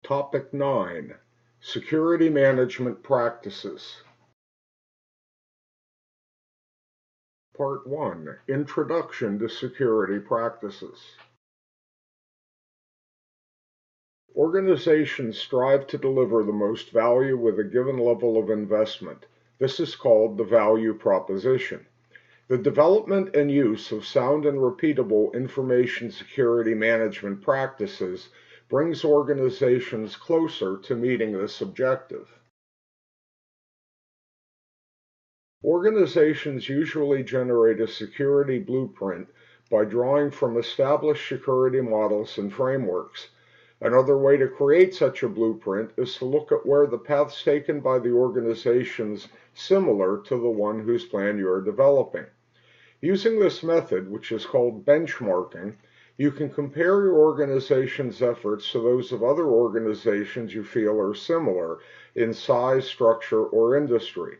Topic 9. Security Management Practices. Part 1. Introduction to Security Practices. Organizations strive to deliver the most value with a given level of investment. This is called the value proposition. The development and use of sound and repeatable information security management practices brings organizations closer to meeting this objective. Organizations usually generate a security blueprint by drawing from established security models and frameworks. Another way to create such a blueprint is to look at where the paths taken by the organizations similar to the one whose plan you are developing. Using this method, which is called benchmarking, you can compare your organization's efforts to those of other organizations you feel are similar in size, structure, or industry.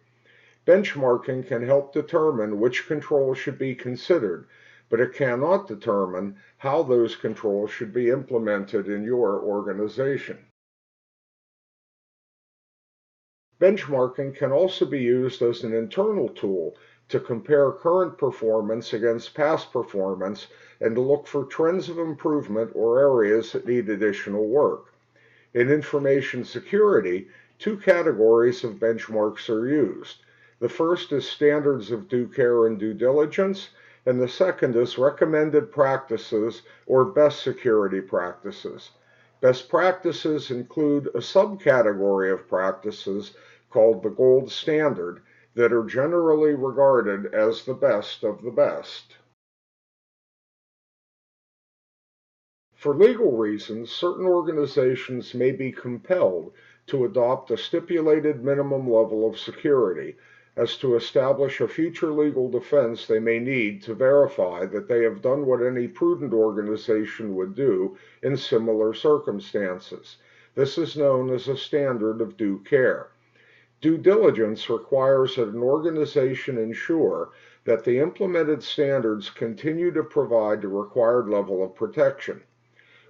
Benchmarking can help determine which controls should be considered, but it cannot determine how those controls should be implemented in your organization. Benchmarking can also be used as an internal tool to compare current performance against past performance and to look for trends of improvement or areas that need additional work. In information security, two categories of benchmarks are used. The first is standards of due care and due diligence, and the second is recommended practices or best security practices. Best practices include a subcategory of practices called the gold standard that are generally regarded as the best of the best. For legal reasons, certain organizations may be compelled to adopt a stipulated minimum level of security as to establish a future legal defense they may need to verify that they have done what any prudent organization would do in similar circumstances. This is known as a standard of due care. Due diligence requires that an organization ensure that the implemented standards continue to provide the required level of protection.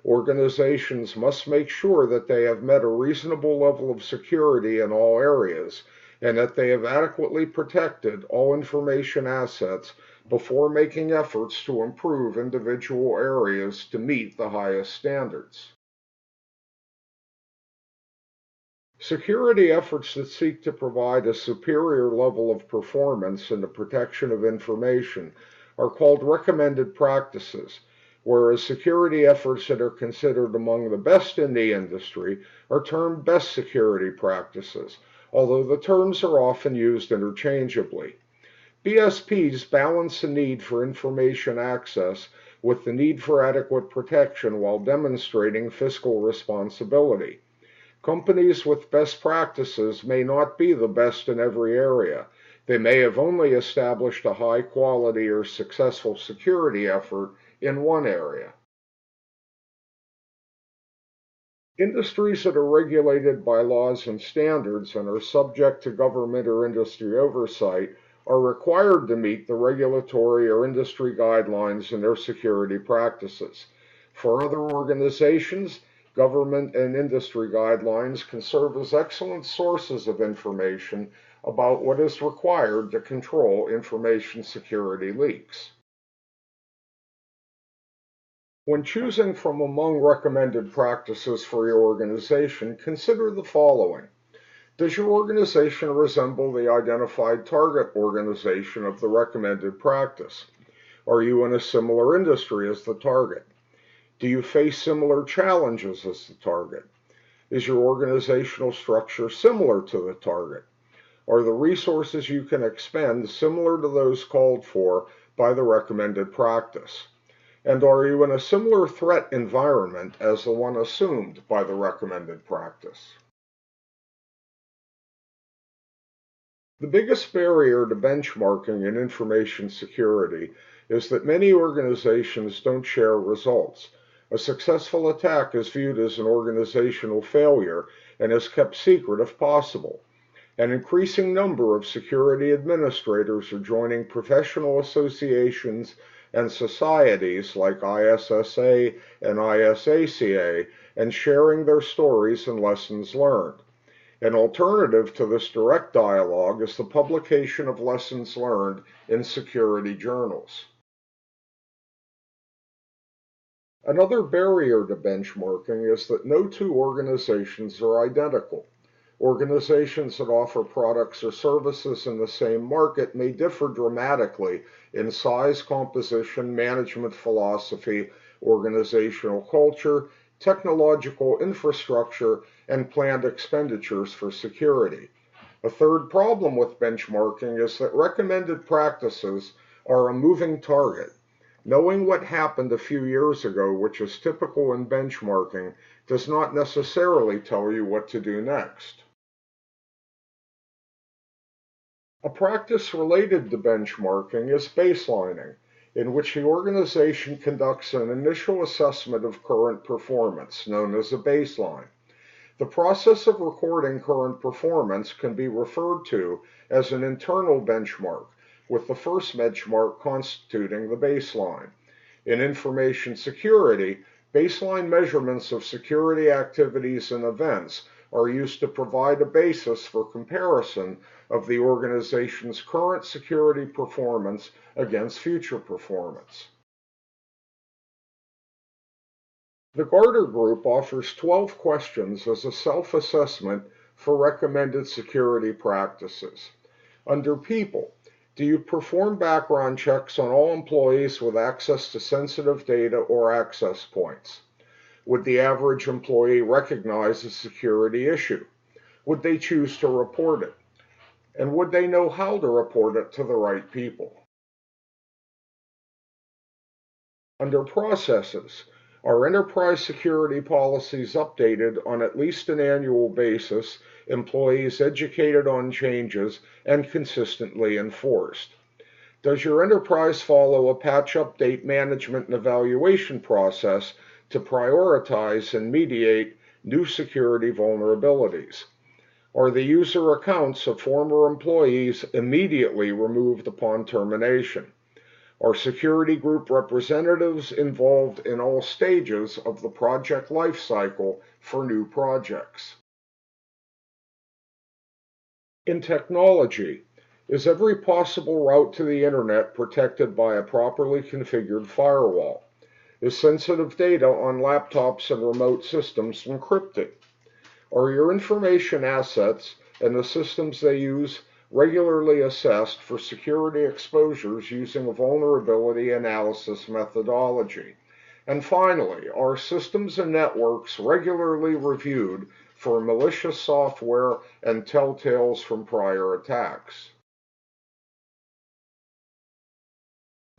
Organizations must make sure that they have met a reasonable level of security in all areas and that they have adequately protected all information assets before making efforts to improve individual areas to meet the highest standards. Security efforts that seek to provide a superior level of performance in the protection of information are called recommended practices, whereas security efforts that are considered among the best in the industry are termed best security practices, although the terms are often used interchangeably. BSPs balance the need for information access with the need for adequate protection while demonstrating fiscal responsibility. Companies with best practices may not be the best in every area. They may have only established a high quality or successful security effort in one area. Industries that are regulated by laws and standards and are subject to government or industry oversight are required to meet the regulatory or industry guidelines in their security practices. For other organizations, government and industry guidelines can serve as excellent sources of information about what is required to control information security leaks. When choosing from among recommended practices for your organization, consider the following. Does your organization resemble the identified target organization of the recommended practice? Are you in a similar industry as the target? Do you face similar challenges as the target? Is your organizational structure similar to the target? Are the resources you can expend similar to those called for by the recommended practice? And are you in a similar threat environment as the one assumed by the recommended practice? The biggest barrier to benchmarking in information security is that many organizations don't share results. A successful attack is viewed as an organizational failure and is kept secret if possible. An increasing number of security administrators are joining professional associations and societies like ISSA and ISACA and sharing their stories and lessons learned. An alternative to this direct dialogue is the publication of lessons learned in security journals. Another barrier to benchmarking is that no two organizations are identical. Organizations that offer products or services in the same market may differ dramatically in size, composition, management philosophy, organizational culture, technological infrastructure, and planned expenditures for security. A third problem with benchmarking is that recommended practices are a moving target. Knowing what happened a few years ago, which is typical in benchmarking, does not necessarily tell you what to do next. A practice related to benchmarking is baselining, in which the organization conducts an initial assessment of current performance, known as a baseline. The process of recording current performance can be referred to as an internal benchmark, with the first benchmark constituting the baseline. In information security, baseline measurements of security activities and events are used to provide a basis for comparison of the organization's current security performance against future performance. The Garter Group offers 12 questions as a self-assessment for recommended security practices. Under People, do you perform background checks on all employees with access to sensitive data or access points? Would the average employee recognize a security issue? Would they choose to report it? And would they know how to report it to the right people? Under Processes, are enterprise security policies updated on at least an annual basis, employees educated on changes, and consistently enforced? Does your enterprise follow a patch update management and evaluation process to prioritize and mediate new security vulnerabilities? Are the user accounts of former employees immediately removed upon termination? Are security group representatives involved in all stages of the project lifecycle for new projects? In technology, is every possible route to the internet protected by a properly configured firewall? Is sensitive data on laptops and remote systems encrypted? Are your information assets and the systems they use regularly assessed for security exposures using a vulnerability analysis methodology? And finally, are systems and networks regularly reviewed for malicious software and telltales from prior attacks?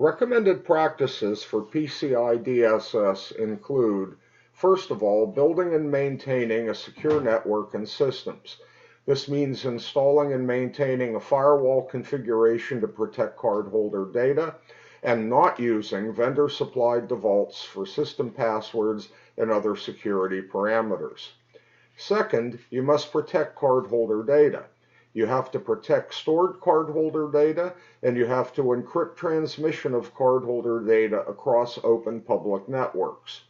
Recommended practices for PCI DSS include, first of all, building and maintaining a secure network and systems. This means installing and maintaining a firewall configuration to protect cardholder data and not using vendor-supplied defaults for system passwords and other security parameters. Second, you must protect cardholder data. You have to protect stored cardholder data, and you have to encrypt transmission of cardholder data across open public networks.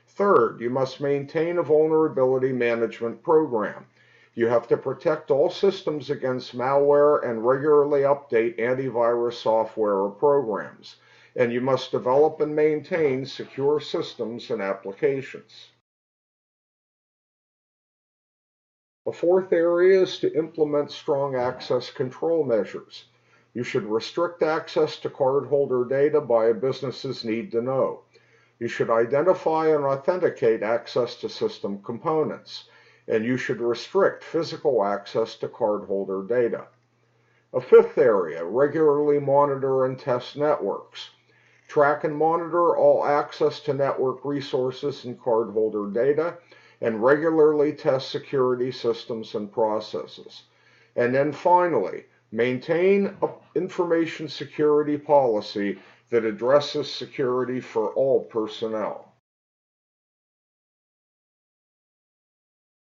Third, you must maintain a vulnerability management program. You have to protect all systems against malware and regularly update antivirus software or programs. And you must develop and maintain secure systems and applications. A fourth area is to implement strong access control measures. You should restrict access to cardholder data by a business's need to know. You should identify and authenticate access to system components, and you should restrict physical access to cardholder data. A fifth area, regularly monitor and test networks. Track and monitor all access to network resources and cardholder data, and regularly test security systems and processes. And then finally, maintain an information security policy that addresses security for all personnel.